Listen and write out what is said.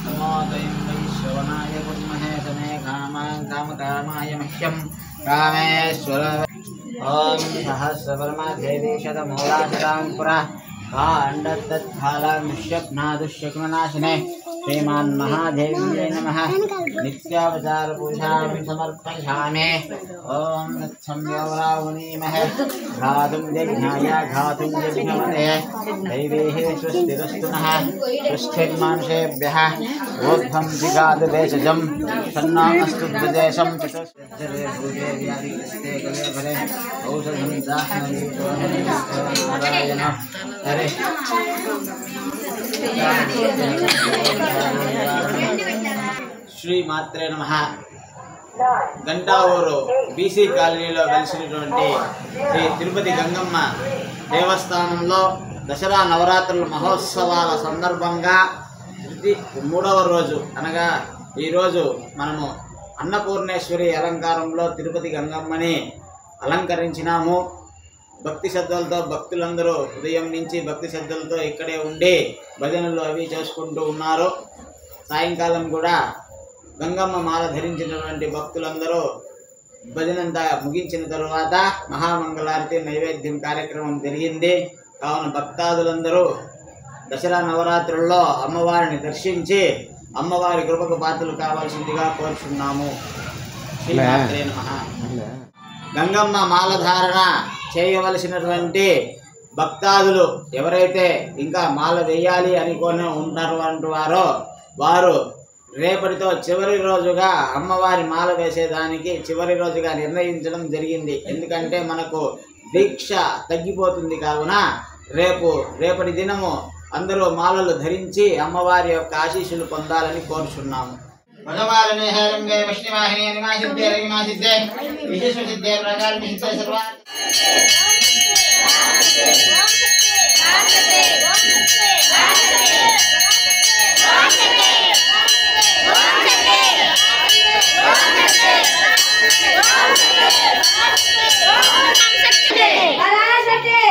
नमो वैश्रवणाय कुर्महे समे कामकामाय मह्यं कामेश्वर। ओम सहस्रवर्मा देवी शतमूलाशतां पुरा काण्डतत्फलामुष्यप्नादुष्यक्मनाशिने श्रीमान् महादेव्यै नमः। नित्यावतार पूजामि समर्पयामि। ओम तत्संयोरावनीमहे घातुं यज्ञाय घातुं यज्ञमते दैवीः स्वस्तिरस्तु नः। स्वस्तिर्मानुषेभ्यः ऊर्ध्वं जिगादवेशजं तन्नो अस्तु प्रदेशं चतुर्जरे भूजे व्याधिस्ते कले भरे औषधं दाह्नवीतोनारायण हरे। శ్రీ మాత్రే నమః. గంటావూరు బీసీ కాలనీలో వెలిసినటువంటి శ్రీ తిరుపతి గంగమ్మ దేవస్థానంలో దసరా నవరాత్రుల మహోత్సవాల సందర్భంగా 3వ రోజు అనగా ఈరోజు మనము అన్నపూర్ణేశ్వరి అలంకారంలో తిరుపతి గంగమ్మని అలంకరించినాము. భక్తి శ్రద్ధలతో భక్తులందరూ ఉదయం నుంచి భక్తి శ్రద్ధలతో ఇక్కడే ఉండి భజనలు అవి చేసుకుంటూ ఉన్నారు. సాయంకాలం కూడా గంగమ్మ మాల ధరించినటువంటి భక్తులందరూ భజనంతా ముగించిన తరువాత మహామంగళారతి నైవేద్యం కార్యక్రమం జరిగింది. కావున భక్తాదులందరూ దసరా నవరాత్రుల్లో అమ్మవారిని దర్శించి అమ్మవారి కృపకు పాత్రలు కావాల్సిందిగా కోరుచున్నాము. శ్రీమాత్రే నమః. గంగమ్మ మాలధారణ చేయవలసినటువంటి భక్తాదులు ఎవరైతే ఇంకా మాల వేయాలి అనుకొని ఉన్నటువంటి వారు రేపటితో చివరి రోజుగా అమ్మవారి మాల వేసేదానికి చివరి రోజుగా నిర్ణయించడం జరిగింది. ఎందుకంటే మనకు దీక్ష తగ్గిపోతుంది. కావున రేపటి దినము అందరూ మాలలు ధరించి అమ్మవారి యొక్క ఆశీస్సులు పొందాలని కోరుచున్నాము. భగవానే హేరంగే విష్ణువాహిని నిమాసిద్దే రవిమాసిద్దే విశేషసిద్దే ప్రకారసిద్దే సర్వా पराशक्ति